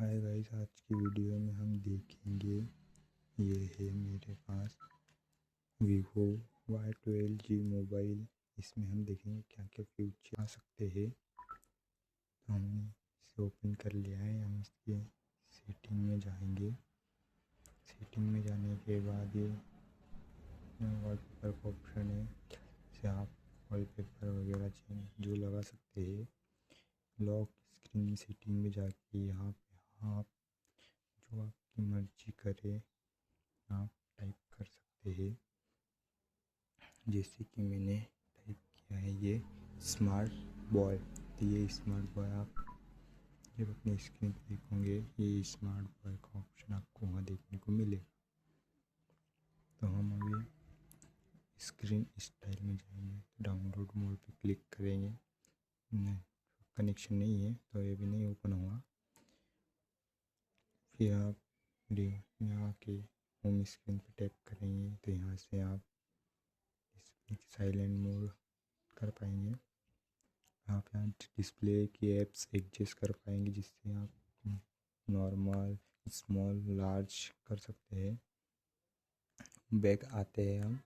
Hi guys, आज की video में हम देखेंगे, ये है मेरे पास वीवो Y12G मोबाइल। इसमें हम देखेंगे क्या क्या फीचर आ सकते हैं। तो हमने इसे ओपन कर लिया है। हम इसके सेटिंग में जाएंगे। सेटिंग में जाने के बाद ये वॉलपेपर का ऑप्शन है, इसे आप वॉलपेपर वगैरह चेंज जो लगा सकते हैं। लॉक स्क्रीन सेटिंग में जाके यहाँ पे आप जो आपकी मर्जी करे आप टाइप कर सकते हैं। जैसे कि मैंने टाइप किया है ये स्मार्ट बॉय। तो ये स्मार्ट बॉय आप जब अपने स्क्रीन पर देखोगे ये स्मार्ट बॉय का ऑप्शन आपको वहाँ देखने को मिलेगा। तो हम अभी स्क्रीन स्टाइल में जाएंगे, तो डाउनलोड मोड पे क्लिक करेंगे। नहीं, कनेक्शन नहीं है तो ये भी नहीं ओपन होगा। फिर आप यहाँ आके होम स्क्रीन पे टैप करेंगे तो यहाँ से आप साइलेंट मोड कर पाएंगे। आप यहाँ डिस्प्ले की एप्स एडजस्ट कर पाएंगे, जिससे आप नॉर्मल, स्मॉल, लार्ज कर सकते हैं। बैक आते हैं हम,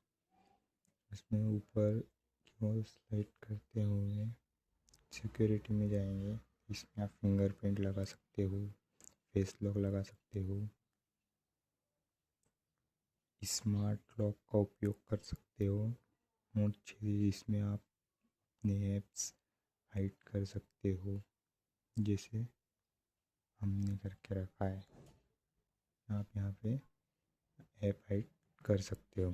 इसमें ऊपर की ओर स्लाइड करते हुए सिक्योरिटी में जाएंगे। इसमें आप फिंगरप्रिंट लगा सकते हो, फेस लॉक लगा सकते हो, स्मार्ट लॉक का उपयोग कर सकते हो। और इसमें आप अपने ऐप्स हाइड कर सकते हो, जैसे हमने करके रखा है। आप यहाँ पे ऐप हाइड कर सकते हो।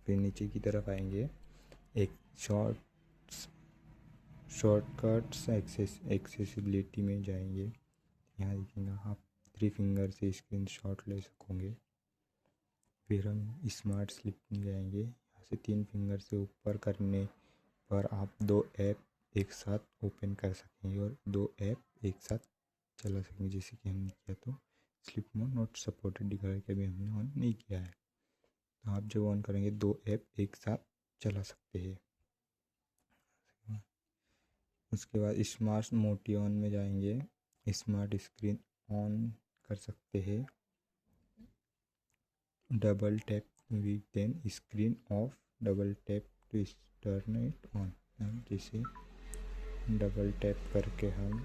फिर नीचे की तरफ आएंगे, एक शॉर्टकट्स एक्सेसिबिलिटी में जाएंगे। यहाँ देखेंगे आप 3 फिंगर से स्क्रीन शॉट ले सकोगे। फिर हम स्मार्ट स्लिप में जाएंगे। यहाँ से 3 फिंगर से ऊपर करने पर आप 2 ऐप एक साथ ओपन कर सकेंगे और 2 ऐप एक साथ चला सकेंगे। जैसे कि हमने किया तो स्लिप मोड नॉट सपोर्टेड दिखा है कि अभी हमने ऑन नहीं किया है। तो आप जब ऑन करेंगे 2 ऐप एक साथ चला सकते हैं। उसके बाद स्मार्ट मोड ऑन में जाएंगे। स्मार्ट स्क्रीन ऑन कर सकते हैं। Double tap with then screen off, double tap to turn it on. जैसे डबल टैप करके हम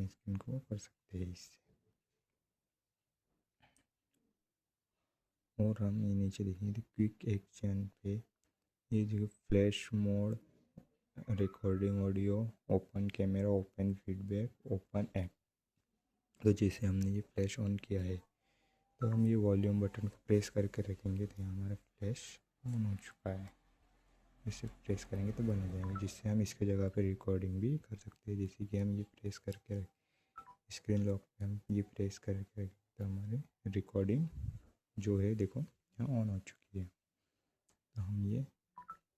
स्क्रीन को कर सकते हैं इससे। और हम ये नीचे देखेंगे क्विक एक्शन पे, ये जो flash mode, recording audio, open camera, open feedback, open app. तो जैसे हमने ये फ्लैश ऑन किया है तो हम ये वॉल्यूम बटन को प्रेस करके रखेंगे तो यहाँ हमारा फ्लैश ऑन हो चुका है। इसे प्रेस करेंगे तो बन जाएंगे, जिससे हम इसके जगह पे रिकॉर्डिंग भी कर सकते हैं। जैसे कि हम ये प्रेस करके स्क्रीन लॉक पे हम ये प्रेस करके रखें तो हमारे रिकॉर्डिंग जो है देखो यहाँ ऑन हो चुकी है। तो हम ये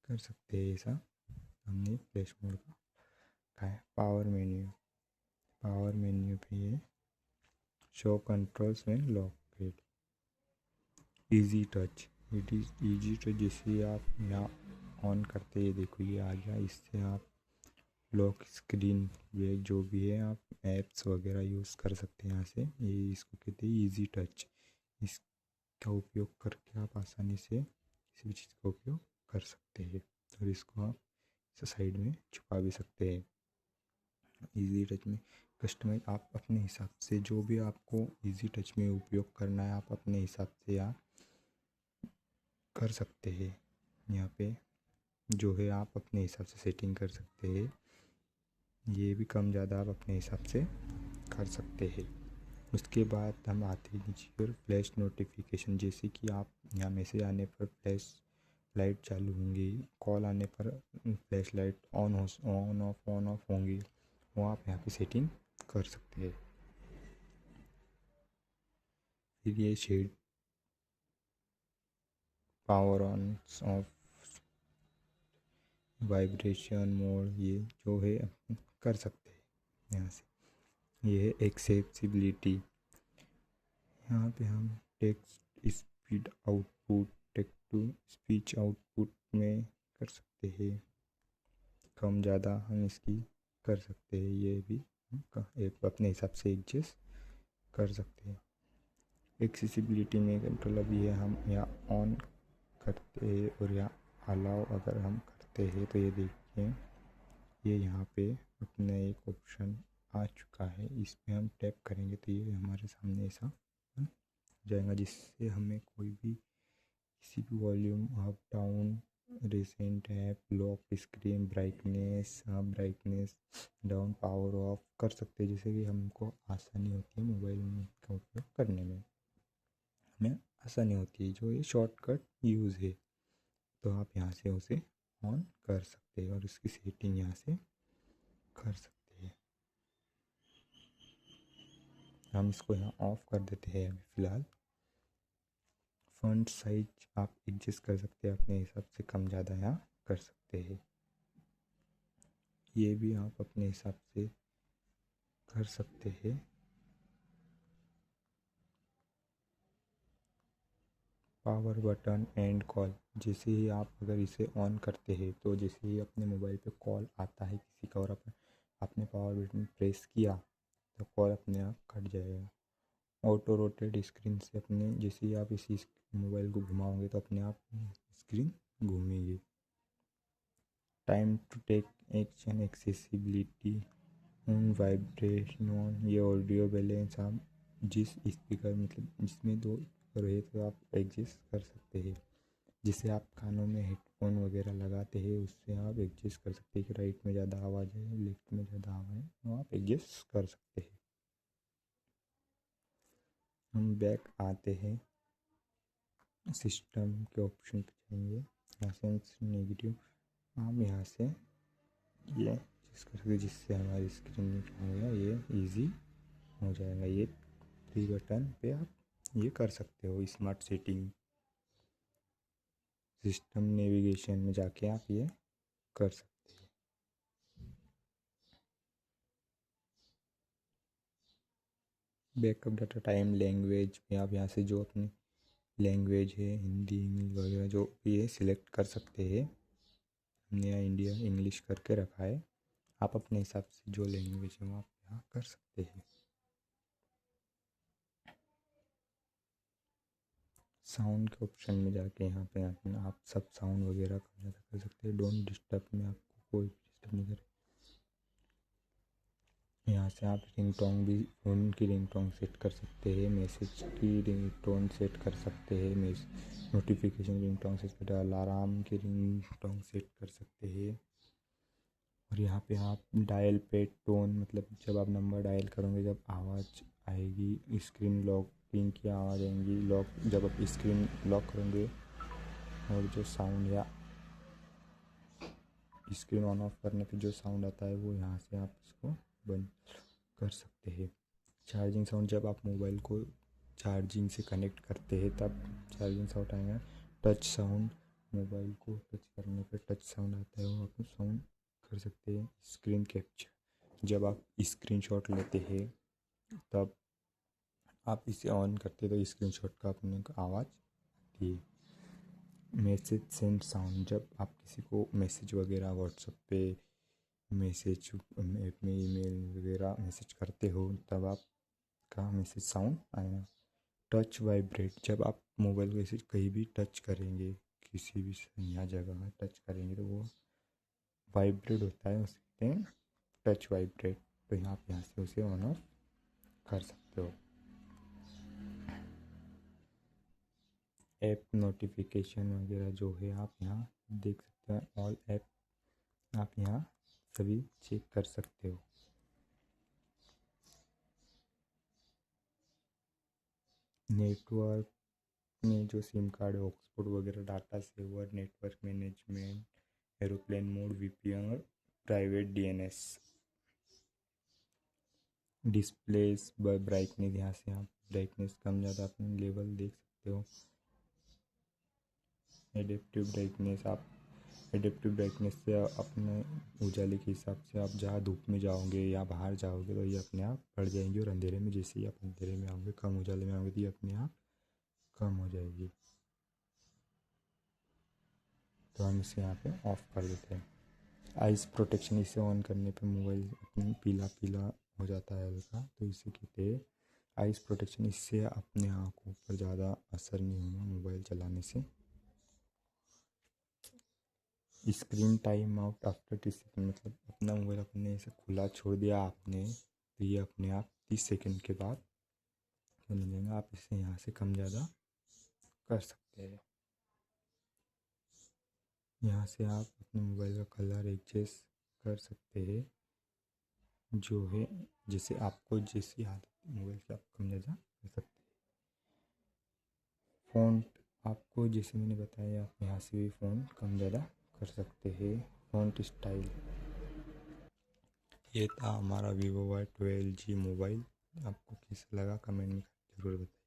कर सकते हैं ऐसा। हमने फ्लैश मोड का कहा है। पावर मेन्यू पे ये शो कंट्रोल्स में lock easy touch, it is easy touch. जैसे आप यहाँ ऑन करते हैं देखो ये आ गया। इससे आप लॉक स्क्रीन ये जो भी है आप ऐप्स वगैरह यूज़ कर सकते हैं यहाँ से। ये इसको कहते हैं इजी टच। इसका उपयोग करके आप आसानी से किसी भी चीज़ का उपयोग कर सकते हैं। और इसको आप साइड में छुपा भी सकते हैं। इजी टच में कस्टमाइज आप अपने हिसाब से जो भी आपको इजी टच में उपयोग करना है आप अपने हिसाब से आप कर सकते हैं। यहाँ पे जो है आप अपने हिसाब से सेटिंग कर सकते हैं। ये भी कम ज़्यादा आप अपने हिसाब से कर सकते हैं। उसके बाद हम आते हैं नीचे पर फ्लैश नोटिफिकेशन। जैसे कि आप यहाँ मैसेज आने पर फ्लैश लाइट चालू होंगी, कॉल आने पर फ्लैश लाइट ऑन ऑफ होंगी, वो आप यहाँ पे सेटिंग कर सकते हैं। फिर ये shade power on off, vibration mode, ये जो है कर सकते हैं यहाँ से। ये है एक्सेसिबिलिटी। यहाँ पे हम text speed output, text to speech output में कर सकते हैं। कम ज़्यादा हम इसकी कर सकते हैं, ये भी एक अपने हिसाब से एडजस्ट कर सकते हैं। एक्सेसिबिलिटी में कंट्रोल अभी है, हम यहाँ ऑन करते हैं और यहाँ अलाउ अगर हम करते हैं तो ये देखिए ये यहाँ पे अपना एक ऑप्शन आ चुका है, इस पर हम टैप करेंगे तो ये हमारे सामने ऐसा बन जाएगा, जिससे हमें कोई भी किसी भी volume up down, recent app, lock screen, brightness up, brightness down, power of कर सकते हैं, जिससे कि हमको आसानी होती है मोबाइल का उपयोग करने में, हमें आसानी होती है, जो ये शॉर्टकट यूज़ है। तो आप यहाँ से उसे ऑन कर सकते हैं और उसकी सेटिंग यहाँ से कर सकते हैं। हम इसको यहाँ ऑफ कर देते हैं अभी फ़िलहाल। फ़ॉन्ट साइज आप एडजस्ट कर सकते हैं अपने हिसाब से, कम ज़्यादा यहाँ कर सकते हैं, ये भी आप अपने हिसाब से कर सकते हैं। पावर बटन एंड कॉल, जैसे ही आप अगर इसे ऑन करते हैं तो जैसे ही अपने मोबाइल पे कॉल आता है किसी का और आपने पावर बटन प्रेस किया तो कॉल अपने आप कट जाएगा। ऑटो रोटेट स्क्रीन से अपने जैसे ही आप इसी मोबाइल को घुमाओगे तो अपने आप स्क्रीन घूमेगी। Time to take action, accessibility on, vibration on, ये ऑडियो बैलेंस आप जिस स्पीकर मतलब जिसमें दो स्पीकर है तो आप एडजस्ट कर सकते हैं। जिसे आप कानों में हेडफोन वगैरह लगाते हैं उससे आप एडजस्ट कर सकते हैं कि राइट में ज़्यादा आवाज़ है, लेफ्ट में ज़्यादा आवाज़ है, तो आप एडजस्ट कर सकते हैं। हम बैक आते हैं, सिस्टम के ऑप्शन पे जाएंगे, यहाँ से नेगेटिव हम यहाँ से ये चीज़ कर सकते, जिससे हमारी स्क्रीन में क्या होगा ये इजी हो जाएगा। ये 3 बटन पे आप ये कर सकते हो। स्मार्ट सेटिंग सिस्टम नेविगेशन में जाके आप ये कर सकते हैं। बैकअप डाटा, टाइम, लैंग्वेज में आप यहाँ से जो अपनी लैंग्वेज है हिंदी इंग्लिश वगैरह जो ये सिलेक्ट कर सकते हैं। हमने यहाँ इंडिया इंग्लिश करके रखा है, आप अपने हिसाब से जो लैंग्वेज है वो आप यहाँ कर सकते हैं। साउंड के ऑप्शन में जाके यहाँ पे आप सब साउंड वगैरह कम ज़्यादा कर सकते हैं। डोंट डिस्टर्ब में आपको कोई डिस्टर्ब नहीं करे। यहाँ से आप रिंगटोन भी फ़ोन की रिंगटोन सेट कर सकते हैं, मैसेज की रिंगटोन सेट कर सकते हैं, नोटिफिकेशन रिंगटोन सेट कर, अलार्म की रिंगटोन सेट कर सकते हैं। और यहाँ पे आप डायल पे टोन मतलब जब आप नंबर डायल करोगे जब आवाज़ आएगी, स्क्रीन लॉकिंग की आवाज़ आएंगी, लॉक जब आप स्क्रीन लॉक करोगे और जो साउंड या स्क्रीन ऑन ऑफ करने पे जो साउंड आता है वो यहाँ से आप इसको बंद कर सकते हैं। चार्जिंग साउंड, जब आप मोबाइल को चार्जिंग से कनेक्ट करते हैं तब चार्जिंग साउंड आएगा। टच साउंड, मोबाइल को टच करने पे टच साउंड आता है वो आप साउंड कर सकते हैं। स्क्रीन कैप्चर, जब आप स्क्रीनशॉट लेते हैं तब आप इसे ऑन करते तो स्क्रीनशॉट का अपने को आवाज़ आती है। मैसेज सेंड साउंड, जब आप किसी को मैसेज वगैरह व्हाट्सएप पे मैसेज ऐप में ईमेल वगैरह मैसेज करते हो तब आपका मैसेज साउंड आएगा। टच वाइब्रेट, जब आप मोबाइल को ऐसे कहीं भी टच करेंगे किसी भी यहाँ जगह में टच करेंगे तो वो वाइब्रेट होता है, उसे कहते हैं टच वाइब्रेट। तो यहाँ से उसे ऑन ऑफ कर सकते हो। ऐप नोटिफिकेशन वगैरह जो है आप यहाँ देख सकते हैं, ऑल ऐप आप यहाँ सभी चेक कर सकते हो। नेटवर्क में जो सिम कार्ड है हॉटस्पॉट वगैरह, data saver, network management, aeroplane mode, VPN और प्राइवेट डीएनएस। डिस्प्लेस ब्राइटनेस, यहाँ से आप ब्राइटनेस कम ज़्यादा अपने लेवल देख सकते हो। एडेप्टिव ब्राइटनेस, आप एडेप्टिव ब्राइटनेस से अपने उजाले के हिसाब से आप जहाँ धूप में जाओगे या बाहर जाओगे तो ये अपने आप बढ़ जाएंगी और अंधेरे में जैसे ही आप अंधेरे में आओगे कम उजाले में आओगे तो ये अपने आप कम हो जाएगी। तो हम इसे यहाँ पे ऑफ कर देते हैं। आइस प्रोटेक्शन, इसे ऑन करने पे मोबाइल अपनी पीला पीला हो जाता है हल्का, तो इसे कहते हैं आइस प्रोटेक्शन। इससे अपने आँखों पर ज़्यादा असर नहीं होगा मोबाइल चलाने से। Screen time out after 30 second, मतलब अपना मोबाइल अपने से खुला छोड़ दिया आपने तो ये अपने आप 30 सेकेंड के बाद बंद हो जाएगा। आप इसे यहाँ से कम ज़्यादा कर सकते हैं। यहाँ से आप अपने मोबाइल का कलर एडजस्ट कर सकते हैं, जो है जैसे आपको जैसी आदत मोबाइल की, आप कम ज़्यादा कर सकते हैं। फ़ॉन्ट आपको जैसे मैंने बताया, आप यहाँ से भी फ़ॉन्ट कम ज़्यादा कर सकते हैं। फ़ॉन्ट स्टाइल, ये था हमारा वीवो Y12G मोबाइल। आपको कैसा लगा कमेंट में ज़रूर बताएं।